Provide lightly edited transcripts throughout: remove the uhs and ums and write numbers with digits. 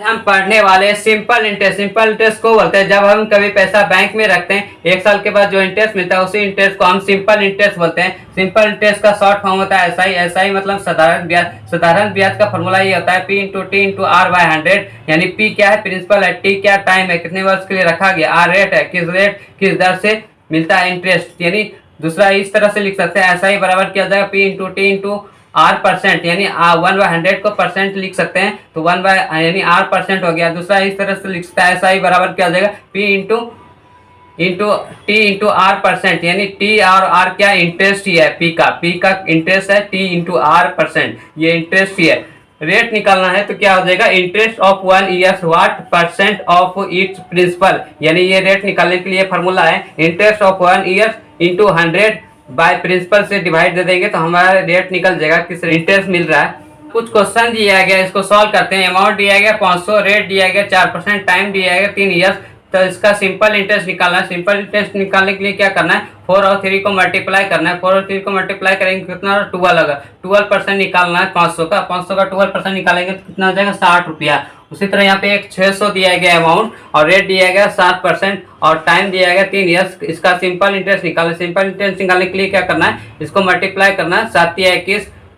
हम पढ़ने वाले सिंपल इंटरेस्ट। सिंपल इंटरेस्ट को बोलते हैं जब हम कभी पैसा बैंक में रखते हैं, एक साल के बाद जो इंटरेस्ट मिलता है उसी इंटरेस्ट को हम सिंपल इंटरेस्ट बोलते हैं। सिंपल इंटरेस्ट का शॉर्ट फॉर्म होता है एसआई। एसआई मतलब साधारण ब्याज। साधारण ब्याज का फॉर्मूला ये होता है P into T into R by 100। यानी P क्या है, प्रिंसिपल है, T क्या टाइम है, कितने वर्ष के लिए रखा गया, R रेट है, किस दर से मिलता है इंटरेस्ट। यानी दूसरा इस तरह से लिख सकते हैं, एसआई बराबर किया जाएगा P into T into R percent, यानी 1/100 को परसेंट लिख सकते हैं तो 1 यानी आर परसेंट हो गया। दूसरा इस तरह से लिख सकता है, ऐसा ही बराबर क्या हो जाएगा P into T into R percent, यानी टी और आर क्या इंटरेस्ट ही है, P का इंटरेस्ट है, T इंटू आर परसेंट ये इंटरेस्ट ही है। रेट निकालना है तो क्या हो जाएगा, interest of 1 year what percent of its principal. यानी ये रेट निकालने के लिए फॉर्मूला है interest of 1 year into 100 by principal से डिवाइड दे देंगे तो हमारा रेट निकल जाएगा किस इंटरेस्ट मिल रहा है। कुछ क्वेश्चन दिया गया, इसको सॉल्व करते हैं। अमाउंट दिया गया 500, रेट दिया गया 4%, टाइम दिया गया 3 ईयर्स। तो इसका सिंपल इंटरेस्ट निकालना है। सिंपल इंटरेस्ट निकालने के लिए क्या करना है, 4 और 3 को मल्टीप्लाई करना है। 4 और 3 को मल्टीप्लाई करेंगे कितना, 12 होगा। 12% निकालना है 500 का। 500 का 12% निकालेंगे तो कितना हो जाएगा, 60 रुपया। उसी तरह यहाँ पे एक 600 दिया गया अमाउंट और रेट दिया गया 7% और टाइम दिया गया 3 ईयर्स। इसका सिंपल इंटरेस्ट निकालना। सिंपल इंटरेस्ट निकालने के लिए क्या करना है, इसको मल्टीप्लाई करना है, 7 या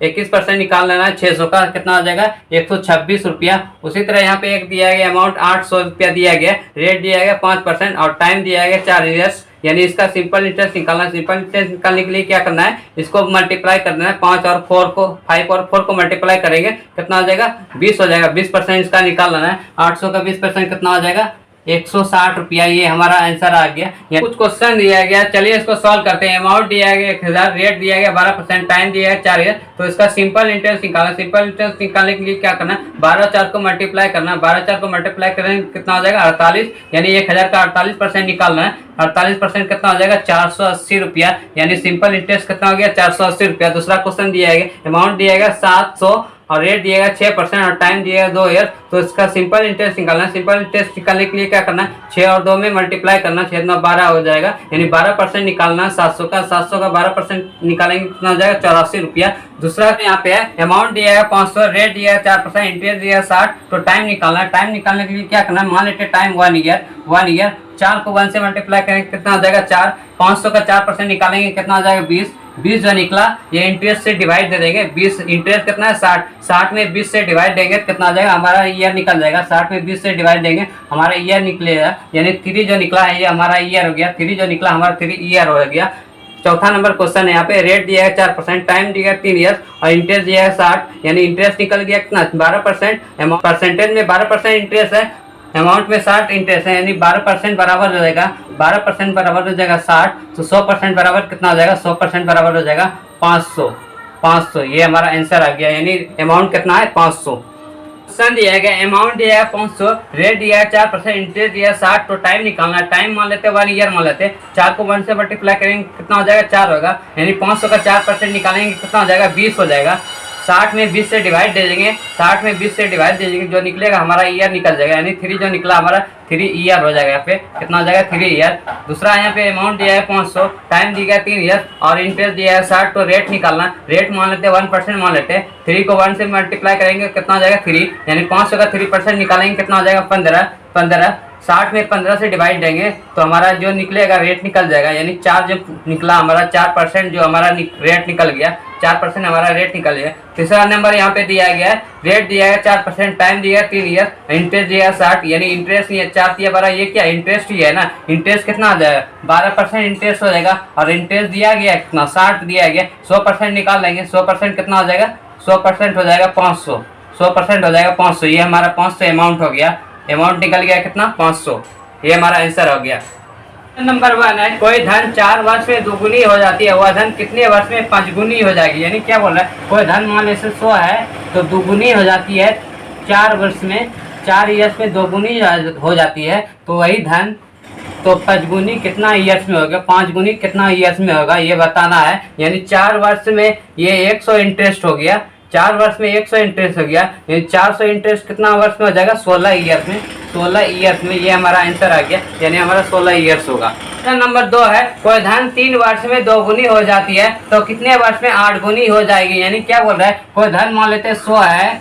21% निकाल लेना है। 600 का कितना हो जाएगा, 126 रुपया। उसी तरह यहाँ पे एक दिया गया अमाउंट 800 रुपया दिया गया, रेट दिया गया 5% और टाइम दिया गया 4 ईयर्स। यानी इसका सिंपल इंटरेस्ट निकालना। सिंपल इंटरेस्ट निकालने के लिए क्या करना है, इसको मल्टीप्लाई करना है। 5 और 4 को मल्टीप्लाई करेंगे कितना हो जाएगा, 20 हो जाएगा। 20% इसका निकाल लेना है। 800 का 20% कितना हो जाएगा, 160 रुपया। ये हमारा आंसर आ गया। कुछ क्वेश्चन दिया गया, चलिए इसको सॉल्व करते हैं। अमाउंट दिया गया 1000, रेट दिया गया 12%, टाइम दिया गया 4 ईयर। तो इसका सिंपल इंटरेस्ट निकालना। सिंपल इंटरेस्ट निकालने के लिए क्या करना है, 12 4 को मल्टीप्लाई करना है। 12 4 को मल्टीप्लाई करेंगे कितना हो जाएगा, 48। यानी 1000 का 48% निकालना है। 48% कितना हो जाएगा, 480 रुपया। यानी सिंपल इंटरेस्ट कितना हो गया, 480 रुपया। दूसरा क्वेश्चन दिया गया, अमाउंट दिया गया 700 और रेट दिएगा 6% और टाइम दिएगा 2 ईयर। तो इसका सिंपल इंटरेस्ट निकालना है। सिंपल इंटरेस्ट निकालने के लिए क्या करना है, 6 और 2 में मल्टीप्लाई करना, 6 में 12 हो जाएगा। यानी 12% निकालना है 700 का। 700 का 12% निकालेंगे कितना हो जाएगा, 84 रुपया। दूसरा यहाँ पे है, अमाउंट दिया है 500, रेट दिया है 4%, इंटरेस्ट दिया है 60। तो टाइम निकालना है। टाइम निकालने के लिए क्या करना है, मान लेते टाइम 1 ईयर। 4 को 1 से मल्टीप्लाई करेंगे कितना हो जाएगा, 4। 500 का 4% निकालेंगे कितना हो जाएगा, 20। 20 जो निकला ये इंटरेस्ट से डिवाइड दे देंगे। 20 इंटरेस्ट कितना है, 60। 60 में 20 से डिवाइड देंगे कितना हो जाएगा, हमारा ईयर निकल जाएगा। 60 में 20 से डिवाइड देंगे हमारा ईयर निकलेगा। यानी 3 जो निकला है ये हमारा ईयर हो गया। 3 जो निकला हमारा 3 ईयर हो गया। चौथा नंबर क्वेश्चन है, यहाँ पे रेट दिया है 4%, टाइम दिया है 3 ईयर और इंटरेस्ट दिया है 60। यानी इंटरेस्ट निकल गया कितना, 12%। परसेंटेज में 12% इंटरेस्ट है, अमाउंट में 60 इंटरेस्ट है। यानी 12% बराबर हो जाएगा, 12% बराबर हो जाएगा 60। तो 100% बराबर कितना हो जाएगा, 100% बराबर हो जाएगा 500। ये हमारा आंसर आ गया। यानी अमाउंट कितना है, 500। क्वेश्चन दिया गया, अमाउंट दिया है 500, रेट दिया है 4%, इंटरेस्ट दिया है 60। तो टाइम निकालना है। टाइम मान लेते हैं 1 ईयर मान लेते हैं। 4 को 1 से मल्टीप्लाई करेंगे कितना हो जाएगा, 4 होगा। यानी 500 का 4% निकालेंगे कितना हो जाएगा, 20 हो जाएगा। 60 में 20 से डिवाइड दे देंगे। 60 में 20 से डिवाइड दे देंगे, जो निकलेगा हमारा ईयर निकल जाएगा। यानी 3 जो निकला हमारा 3 ईयर हो जाएगा। यहाँ पे कितना हो जाएगा, 3 ईयर। दूसरा यहाँ पे अमाउंट दिया है 500, टाइम दिया है 3 ईयर और इंटरेस्ट दिया है 60। तो रेट निकालना, रेट मान लेते हैं 1% मान लेते हैं। 3 को 1 से मल्टीप्लाई करेंगे कितना हो जाएगा, 3। यानी 500 का 3% निकालेंगे कितना हो जाएगा, 15। 60 में 15 से डिवाइड देंगे तो हमारा जो निकलेगा रेट निकल जाएगा। यानी 4 जो निकला हमारा 4% जो हमारा रेट निकल गया, 4% हमारा रेट निकल गया। तीसरा नंबर यहाँ पे दिया गया है, रेट दिया है 4%, टाइम दिया है 3 ईयर, इंटरेस्ट दिया है 60। यानी इंटरेस्ट नहीं है, 4 दिया 12, ये क्या इंटरेस्ट ही है ना। इंटरेस्ट कितना आ जाएगा, 12% इंटरेस्ट हो जाएगा और इंटरेस्ट दिया गया कितना, 60 दिया गया। 100% निकाल लेंगे, 100% कितना हो जाएगा, 100% हो जाएगा 500। 100% हो जाएगा 500। ये हमारा 500 अमाउंट हो गया। अमाउंट निकल गया कितना, 500। ये हमारा आंसर हो गया। नंबर 1 है, कोई धन 4 वर्ष में दोगुनी हो जाती है, वह धन कितने वर्ष में 5 गुनी हो जाएगी। यानी क्या बोल रहा है, कोई धन मान लीजिए 100 है तो दोगुनी हो जाती है 4 वर्ष में, 4 ईयर्स में दोगुनी हो जाती है। तो वही धन तो 5 गुनी कितना ईयर्स में होगा, 5 गुनी कितना ईयर्स में होगा, ये बताना है। यानी 4 वर्ष में ये 100 इंटरेस्ट हो गया। 4 वर्ष में 100 इंटरेस्ट हो गया। यानी 400 इंटरेस्ट कितना वर्ष में हो जाएगा, 16 ईयर्स में। 16 ईयर्स में ये हमारा आंसर आ गया। यानी हमारा 16 ईयर्स होगा। नंबर 2 है, कोई धन 3 वर्ष में 2 गुनी हो जाती है तो कितने वर्ष में 8 गुनी हो जाएगी। यानी क्या बोल रहा है, कोई धन मान लेते हैं 100 है,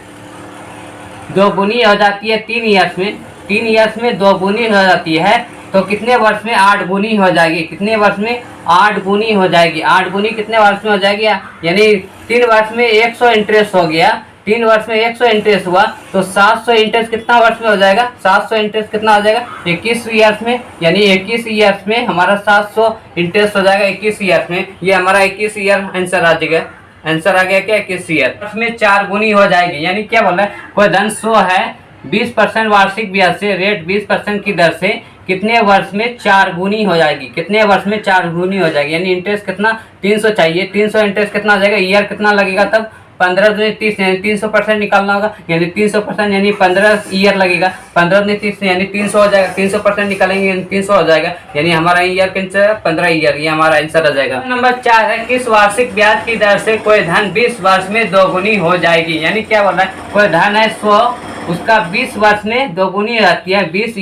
दो गुनी हो जाती है 3 ईयर्स में, 3 ईयर्स में 2 गुनी हो जाती है, तो कितने वर्ष में 8 गुनी हो जाएगी, कितने वर्ष में 8 गुनी हो जाएगी, 8 गुनी कितने वर्ष में हो जाएगी, यानी 3 वर्ष में 100 इंटरेस्ट हो गया, 3 वर्ष में 100 इंटरेस्ट हुआ, तो 700 इंटरेस्ट कितना वर्ष में हो जाएगा, 700 इंटरेस्ट कितना हो जाएगा 21 ईयर्स में, यानी 21 ईयर्स में हमारा 700 इंटरेस्ट हो जाएगा 21 ईयर्स में। ये हमारा 21 ईयर आंसर आ जाएगा, आंसर आ गया क्या 21 ईयर। उसमें 4 गुनी हो जाएगी, यानी क्या बोल रहा है, कोई धन 100 है 20% वार्षिक ब्याज से, रेट 20% की दर से कितने वर्ष में 4 गुनी हो जाएगी, कितने वर्ष में 4 गुनी हो जाएगी, यानी इंटरेस्ट कितना 300 चाहिए, 300 इंटरेस्ट कितना हो जाएगा, ईयर कितना लगेगा तब 15 दूनी 30 यानी 300% निकालना होगा, यानी 300% यानी 15 ईयर लगेगा, 15 दूनी 30 यानी 300 हो जाएगा, 300% निकालेंगे यानी 300 हो जाएगा, यानी हमारा ईयर कैंसर 15 ईयर, ये हमारा आंसर आ जाएगा। नंबर 4 है किस वार्षिक ब्याज की दर से कोई धन 20 वर्ष में 2 गुनी हो जाएगी, यानी क्या बोल रहा है, कोई धन है 100, उसका 20 वर्ष में 2 गुनी हो जाती है, 20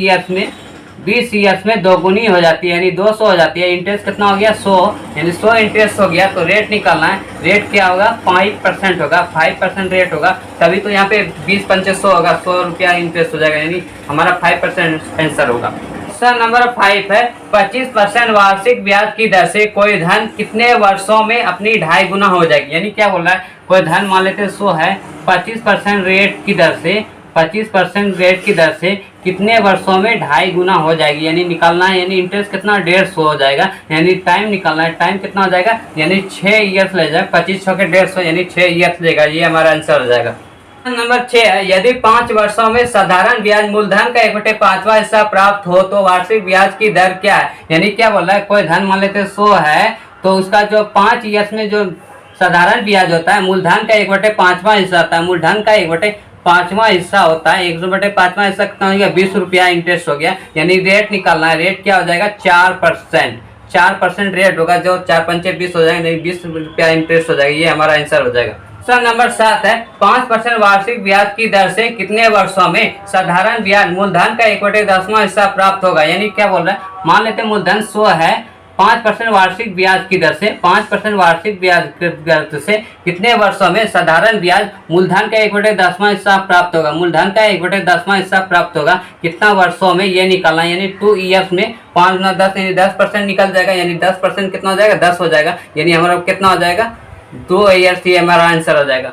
ईयर्स में 2 गुनी हो जाती है, यानी 200 हो जाती है, इंटरेस्ट कितना हो गया 100, यानी 100 इंटरेस्ट हो गया, तो रेट निकालना है, रेट क्या होगा 5% होगा, 5% रेट होगा, तभी तो यहाँ पे 20 पंचे 100 होगा, 100 रुपया इंटरेस्ट हो जाएगा, यानी हमारा 5% आंसर होगा। क्वेश्चन नंबर 5 है 25% वार्षिक ब्याज की दर से कोई धन कितने वर्षों में अपनी 2.5 गुना हो जाएगी, यानी क्या बोल रहा है, कोई धन मान लेते 100 है, 25% रेट की दर से, 25% रेट की दर से कितने वर्षों में 2.5 गुना हो जाएगी, यानी निकालना है, यानी इंटरेस्ट कितना 150 हो जाएगा, यानी टाइम निकालना है, टाइम कितना हो जाएगा, यानी 6 ईयर्स ले जाएगा, 25 के 150 यानी 6 ईयर्स लेगा, ये हमारा आंसर हो जाएगा। नंबर 6 है यदि 5 वर्षों में साधारण ब्याज मूलधन का 1/5वां हिस्सा प्राप्त हो तो वार्षिक ब्याज की दर क्या है, यानी क्या बोल रहा है, कोई धन मान लेते 100 है, तो उसका जो 5 ईयर्स में जो साधारण ब्याज होता है, मूलधन का 1/5वां हिस्सा होता है, मूलधन का 1/5वां हिस्सा होता है, 1/5वां हिस्सा कितना हो गया 20 रुपया इंटरेस्ट हो गया, यानी रेट निकालना है, रेट क्या हो जाएगा 4% रेट होगा, जो 4 पंचे 20 हो जाएगा, 20 रुपया इंटरेस्ट हो जाएगा, ये हमारा आंसर हो जाएगा। क्वेश्चन नंबर 7 है 5% वार्षिक ब्याज की दर से कितने वर्षों में साधारण ब्याज मूलधन का 1/10वां हिस्सा प्राप्त होगा, यानी क्या बोल रहा है, मान लेते मूलधन 100 है, 5% वार्षिक ब्याज की दर से, 5% वार्षिक ब्याज की दर से कितने वर्षों में साधारण ब्याज मूलधन का 1/10वां हिस्सा प्राप्त होगा, मूलधन का 1/10वां हिस्सा प्राप्त होगा, कितना वर्षों में ये निकालना, यानी 2 ईयर्स में 5 गुना 10 यानी 10% निकल जाएगा, यानी 10% कितना हो जाएगा 10 हो जाएगा, यानी हमारा कितना हो जाएगा 2 ईयर्स, ये हमारा आंसर हो जाएगा।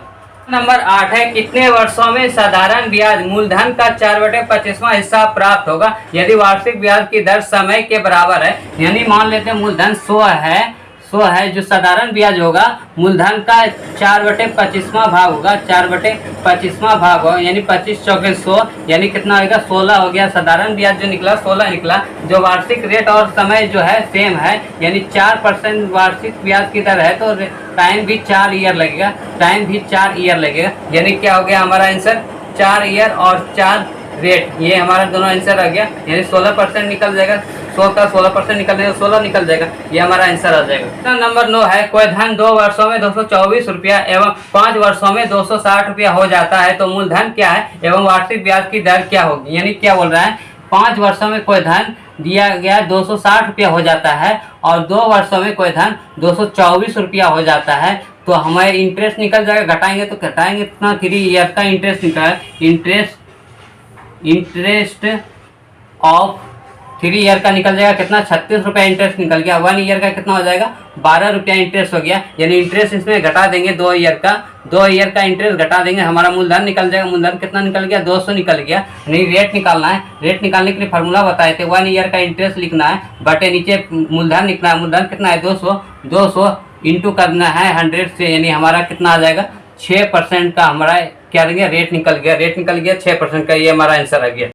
नंबर 8 है कितने वर्षों में साधारण ब्याज मूलधन का 4/25वां हिस्सा प्राप्त होगा यदि वार्षिक ब्याज की दर समय के बराबर है, यानी मान लेते हैं मूलधन 100 है, जो साधारण ब्याज होगा मूलधन का 4/25वां भाग होगा, 4/25वां भाग होगा, यानी 25 चौके 100, यानी कितना होगा 16 हो गया, साधारण ब्याज जो निकला 16 निकला, जो वार्षिक रेट और समय जो है सेम है, यानी 4% वार्षिक ब्याज की दर है, तो टाइम भी 4 ईयर लगेगा, टाइम भी 4 ईयर लगेगा, यानी क्या हो गया हमारा आंसर 4 ईयर और 4 रेट, ये हमारा दोनों आंसर आ गया, यानी 16% निकल जाएगा, 100 का 16% निकल जाएगा, 16 निकल जाएगा, ये हमारा आंसर आ जाएगा। नंबर 9 है कोई धन 2 वर्षों में 224 रुपया एवं 5 वर्षों में 260 रुपया हो जाता है, तो मूलधन क्या है एवं वार्षिक ब्याज की दर क्या होगी, यानी क्या बोल रहा है, 5 वर्षों में कोई धन दिया गया 260 रुपया हो जाता है और 2 वर्षों में कोई धन 224 रुपया हो जाता है, तो हमारे इंटरेस्ट निकल जाएगा, घटाएंगे तो घटाएंगे कितना 3 ईयर का इंटरेस्ट निकल, इंटरेस्ट ऑफ 3 ईयर का निकल जाएगा कितना 36 रुपया इंटरेस्ट निकल गया, 1 ईयर का कितना हो जाएगा 12 रुपया इंटरेस्ट हो गया, यानी इंटरेस्ट इसमें घटा देंगे 2 ईयर का इंटरेस्ट घटा देंगे, हमारा मूलधन निकल जाएगा, मूलधन कितना निकल गया 200 निकल गया, यानी रेट निकालना है, रेट निकालने के लिए फार्मूला बताए थे 1 ईयर का इंटरेस्ट लिखना है, बटे नीचे मूलधन लिखना है, मूलधन कितना है 200 इंटू करना है 100 से, यानी हमारा कितना आ जाएगा 6% का हमारा क्या देंगे रेट निकल गया 6% का, ये हमारा आंसर आ गया।